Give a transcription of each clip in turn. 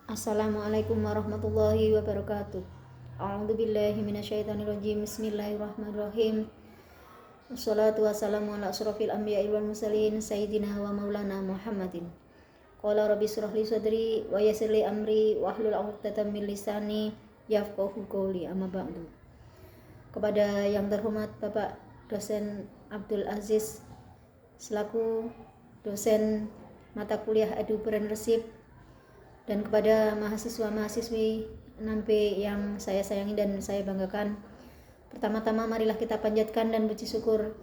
Assalamualaikum warahmatullahi wabarakatuh. A'udzubillahi minasyaitonirrajim. Bismillahirrahmanirrahim. Wassalatu wassalamu ala asrofil anbiya'i wal mursalin sayyidina wa maulana Muhammadin. Qala rabbi shrah li sadri wa yassir li amri wa hlul 'uqdatam min lisani yafqahu qawli. Amma ba'du. Kepada yang terhormat Bapak dosen Abdul Aziz selaku dosen mata kuliah Edupreneurship, dan kepada mahasiswa-mahasiswi 6B yang saya sayangi dan saya banggakan, pertama-tama marilah kita panjatkan dan puji syukur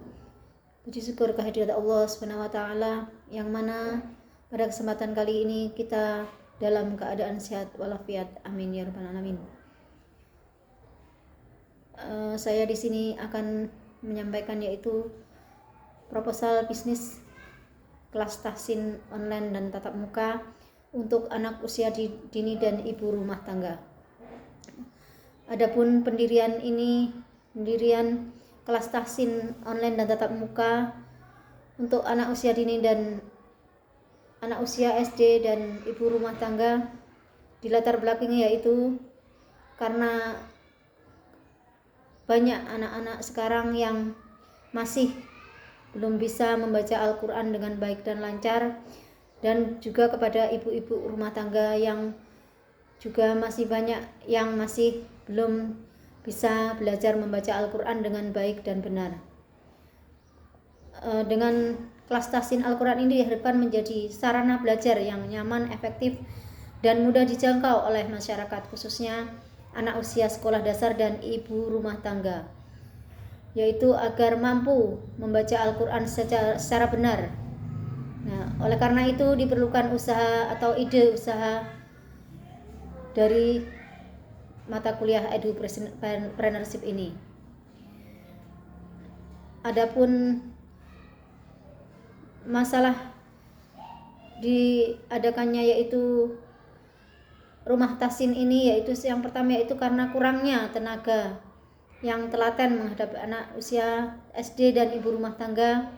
kehadirat Allah Subhanahu wa taala, yang mana pada kesempatan kali ini kita dalam keadaan sehat walafiat. Amin ya rabbal alamin. Saya di sini akan menyampaikan yaitu proposal bisnis kelas tahsin online dan tatap muka untuk anak usia dini dan ibu rumah tangga. Adapun pendirian kelas tahsin online dan tatap muka untuk anak usia dini dan anak usia SD dan ibu rumah tangga dilatar belakangi yaitu karena banyak anak-anak sekarang yang masih belum bisa membaca Al-Quran dengan baik dan lancar, dan juga kepada ibu-ibu rumah tangga yang juga masih banyak yang masih belum bisa belajar membaca Al-Quran dengan baik dan benar. Dengan kelas tahsin Al-Quran ini diharapkan menjadi sarana belajar yang nyaman, efektif, dan mudah dijangkau oleh masyarakat, khususnya anak usia sekolah dasar dan ibu rumah tangga, yaitu agar mampu membaca Al-Quran secara benar. Nah, oleh karena itu diperlukan usaha atau ide usaha dari mata kuliah Edupreneurship ini. Adapun masalah diadakannya yaitu rumah tahsin ini, yaitu yang pertama yaitu karena kurangnya tenaga yang telaten menghadapi anak usia SD dan ibu rumah tangga,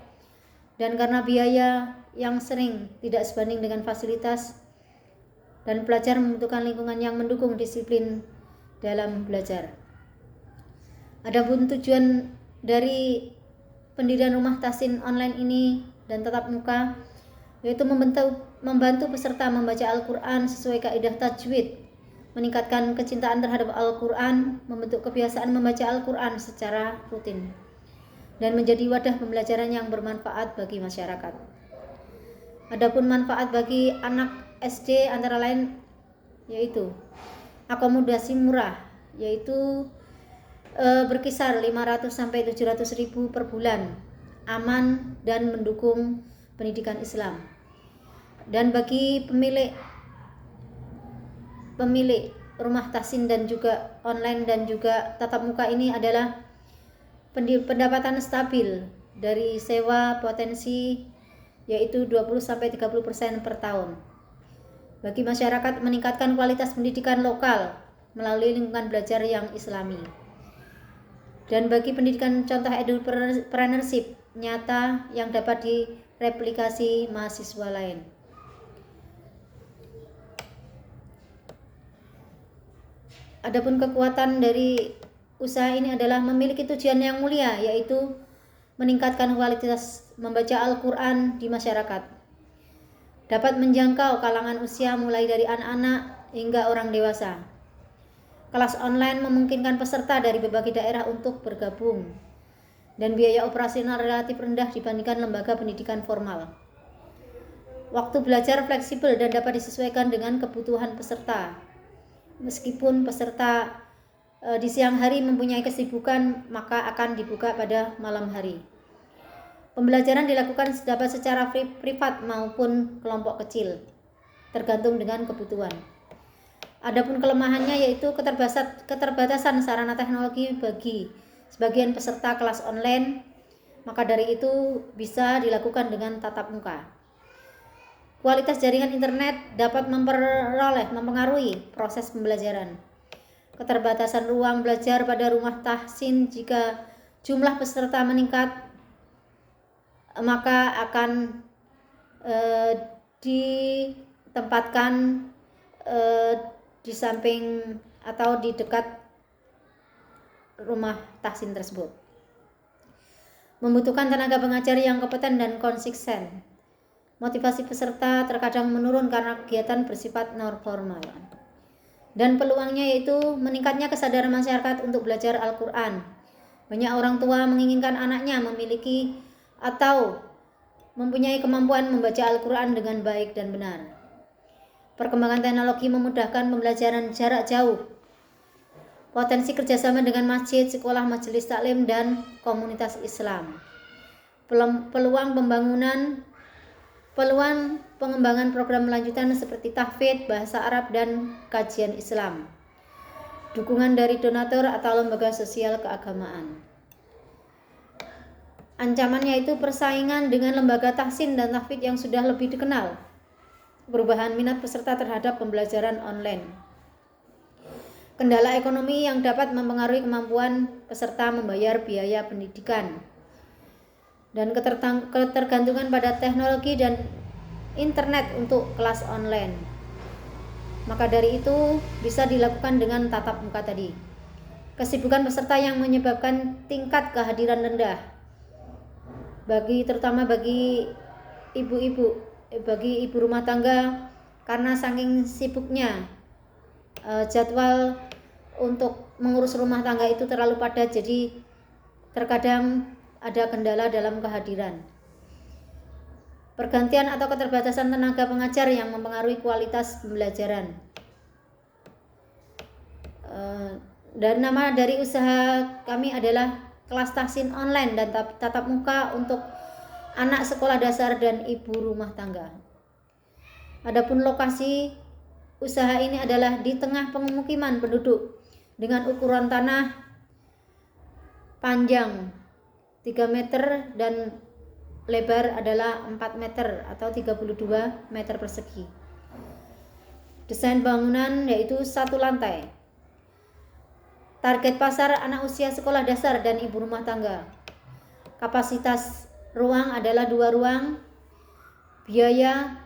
dan karena biaya yang sering tidak sebanding dengan fasilitas, dan pelajar membutuhkan lingkungan yang mendukung disiplin dalam belajar. Adapun tujuan dari pendirian rumah tahsin online ini dan tatap muka yaitu membantu peserta membaca Al-Quran sesuai kaidah tajwid, meningkatkan kecintaan terhadap Al-Quran, membentuk kebiasaan membaca Al-Quran secara rutin, dan menjadi wadah pembelajaran yang bermanfaat bagi masyarakat. Adapun manfaat bagi anak SD antara lain yaitu akomodasi murah, yaitu berkisar 500 sampai 700 ribu per bulan, aman dan mendukung pendidikan Islam. Dan bagi pemilik rumah tahsin dan juga online dan juga tatap muka ini adalah pendapatan stabil dari sewa potensi yaitu 20-30% per tahun. Bagi masyarakat, meningkatkan kualitas pendidikan lokal melalui lingkungan belajar yang islami. Dan bagi pendidikan contoh Edupreneurship nyata yang dapat direplikasi mahasiswa lain. Adapun kekuatan dari usaha ini adalah memiliki tujuan yang mulia, yaitu meningkatkan kualitas membaca Al-Quran di masyarakat, dapat menjangkau kalangan usia mulai dari anak-anak hingga orang dewasa. Kelas online memungkinkan peserta dari berbagai daerah untuk bergabung, dan biaya operasional relatif rendah dibandingkan lembaga pendidikan formal. Waktu belajar fleksibel dan dapat disesuaikan dengan kebutuhan peserta. Meskipun peserta di siang hari mempunyai kesibukan, maka akan dibuka pada malam hari. Pembelajaran dilakukan dapat secara privat maupun kelompok kecil, tergantung dengan kebutuhan. Adapun kelemahannya yaitu keterbatasan sarana teknologi bagi sebagian peserta kelas online, maka dari itu bisa dilakukan dengan tatap muka. Kualitas jaringan internet dapat mempengaruhi proses pembelajaran. Keterbatasan ruang belajar pada rumah tahsin, jika jumlah peserta meningkat, maka akan ditempatkan di samping atau di dekat rumah tahsin tersebut. Membutuhkan tenaga pengajar yang kompeten dan konsisten. Motivasi peserta terkadang menurun karena kegiatan bersifat non formal. Dan peluangnya yaitu meningkatnya kesadaran masyarakat untuk belajar Al-Quran. Banyak orang tua menginginkan anaknya memiliki atau mempunyai kemampuan membaca Al-Quran dengan baik dan benar. Perkembangan teknologi memudahkan pembelajaran jarak jauh. Potensi kerjasama dengan masjid, sekolah, majelis taklim, dan komunitas Islam. Peluang pengembangan program lanjutan seperti tahfidz, bahasa Arab, dan kajian Islam. Dukungan dari donatur atau lembaga sosial keagamaan. Ancamannya itu persaingan dengan lembaga tahsin dan tahfidz yang sudah lebih dikenal. Perubahan minat peserta terhadap pembelajaran online. Kendala ekonomi yang dapat mempengaruhi kemampuan peserta membayar biaya pendidikan. Dan ketergantungan pada teknologi dan internet untuk kelas online. Maka dari itu bisa dilakukan dengan tatap muka tadi. Kesibukan peserta yang menyebabkan tingkat kehadiran rendah. Terutama bagi ibu rumah tangga, karena saking sibuknya jadwal untuk mengurus rumah tangga itu terlalu padat, jadi terkadang ada kendala dalam kehadiran. Pergantian atau keterbatasan tenaga pengajar yang mempengaruhi kualitas pembelajaran. Dan nama dari usaha kami adalah kelas tahsin online dan tatap muka untuk anak sekolah dasar dan ibu rumah tangga. Adapun lokasi usaha ini adalah di tengah pemukiman penduduk dengan ukuran tanah panjang 3 meter dan lebar adalah 4 meter atau 32 meter persegi. Desain bangunan yaitu 1 lantai. Target pasar anak usia sekolah dasar dan ibu rumah tangga. Kapasitas ruang adalah 2 ruang. Biaya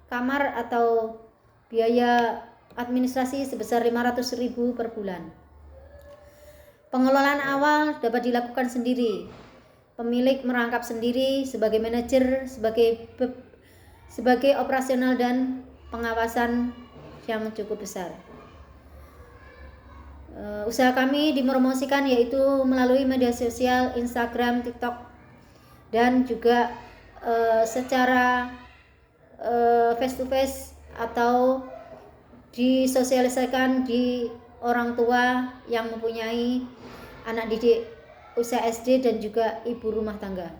kamar atau biaya administrasi sebesar 500.000 per bulan. Pengelolaan awal dapat dilakukan sendiri. Pemilik merangkap sendiri sebagai manajer, sebagai operasional dan pengawasan yang cukup besar. Usaha kami dipromosikan yaitu melalui media sosial Instagram, TikTok, dan juga secara face to face atau disosialisasikan di orang tua yang mempunyai anak didik usia SD dan juga ibu rumah tangga.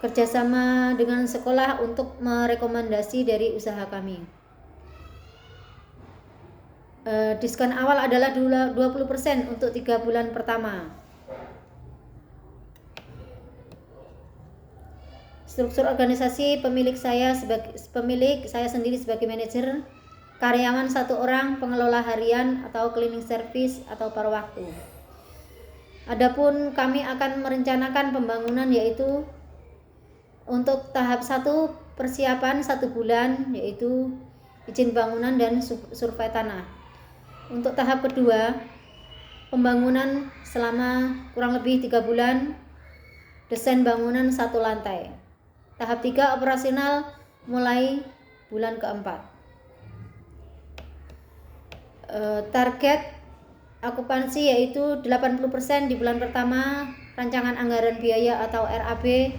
Kerjasama dengan sekolah untuk merekomendasi dari usaha kami. Diskon awal adalah 20% untuk 3 bulan pertama. Struktur organisasi pemilik saya sendiri sebagai manajer, karyawan 1 orang, pengelola harian atau cleaning service atau paruh waktu. Adapun kami akan merencanakan pembangunan yaitu untuk tahap 1 persiapan 1 bulan yaitu izin bangunan dan survei tanah. Untuk tahap kedua pembangunan selama kurang lebih 3 bulan, desain bangunan 1 lantai. Tahap 3 operasional mulai bulan keempat. Target okupansi yaitu 80% di bulan pertama. Rancangan anggaran biaya atau RAB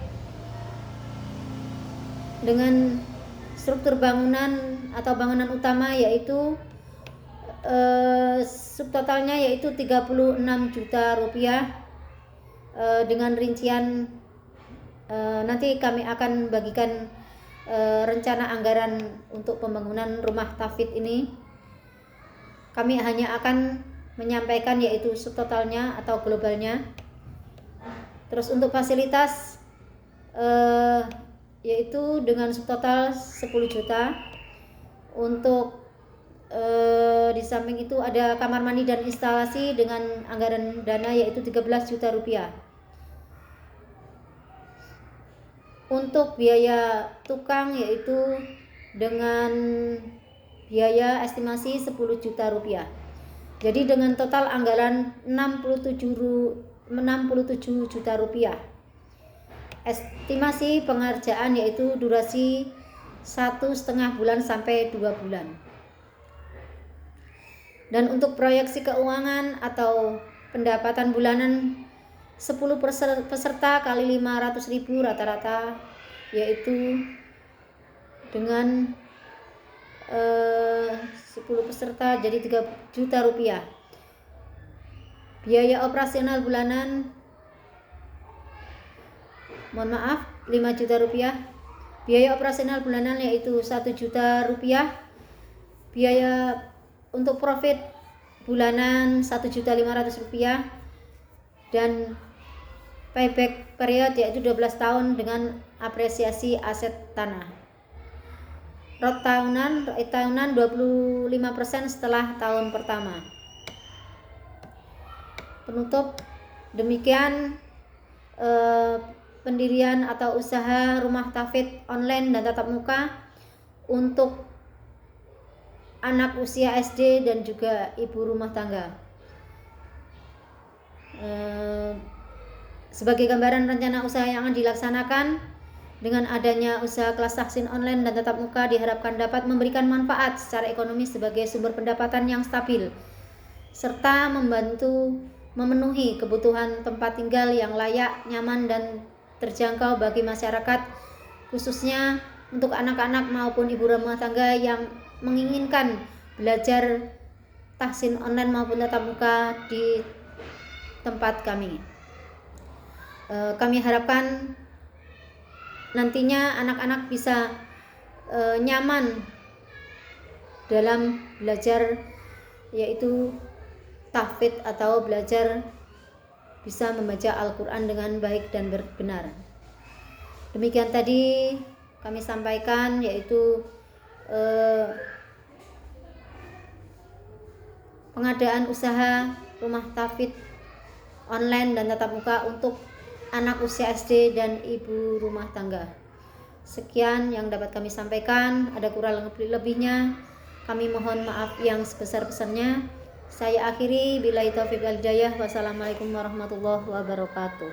dengan struktur bangunan atau bangunan utama yaitu subtotalnya yaitu 36 juta rupiah, dengan rincian nanti kami akan bagikan rencana anggaran untuk pembangunan rumah tahfidz ini. Kami hanya akan menyampaikan yaitu subtotalnya atau globalnya. Terus untuk fasilitas yaitu dengan subtotal 10 juta. Untuk di samping itu ada kamar mandi dan instalasi dengan anggaran dana yaitu 13 juta rupiah. Untuk biaya tukang yaitu dengan biaya estimasi 10 juta rupiah. Jadi dengan total anggaran 67 juta rupiah. Estimasi pengerjaan yaitu durasi 1,5 bulan sampai 2 bulan. Dan untuk proyeksi keuangan atau pendapatan bulanan 10 peserta kali 500.000 rata-rata, yaitu dengan 10 peserta jadi 3 juta rupiah. Biaya operasional bulanan 5 juta rupiah. Biaya operasional bulanan yaitu 1 juta rupiah. Biaya untuk profit bulanan 1.500.000 rupiah. Dan payback period yaitu 12 tahun dengan apresiasi aset tanah. ROT tahunan 25% setelah tahun pertama. Penutup, demikian pendirian atau usaha rumah tahfidz online dan tatap muka untuk anak usia SD dan juga ibu rumah tangga. Sebagai gambaran rencana usaha yang akan dilaksanakan, dengan adanya usaha kelas tahsin online dan tatap muka diharapkan dapat memberikan manfaat secara ekonomi sebagai sumber pendapatan yang stabil, serta membantu memenuhi kebutuhan tempat tinggal yang layak, nyaman, dan terjangkau bagi masyarakat, khususnya untuk anak-anak maupun ibu rumah tangga yang menginginkan belajar tahsin online maupun tatap muka di tempat kami. Kami harapkan nantinya anak-anak bisa nyaman dalam belajar, yaitu tahfidz atau belajar bisa membaca Al-Quran dengan baik dan benar. Demikian tadi kami sampaikan, yaitu pengadaan usaha rumah tahfidz online dan tatap muka untuk anak usia SD dan ibu rumah tangga. Sekian yang dapat kami sampaikan, ada kurang lebihnya kami mohon maaf yang sebesar-besarnya. Saya akhiri, billahi taufiq wal hidayah. Wassalamualaikum warahmatullahi wabarakatuh.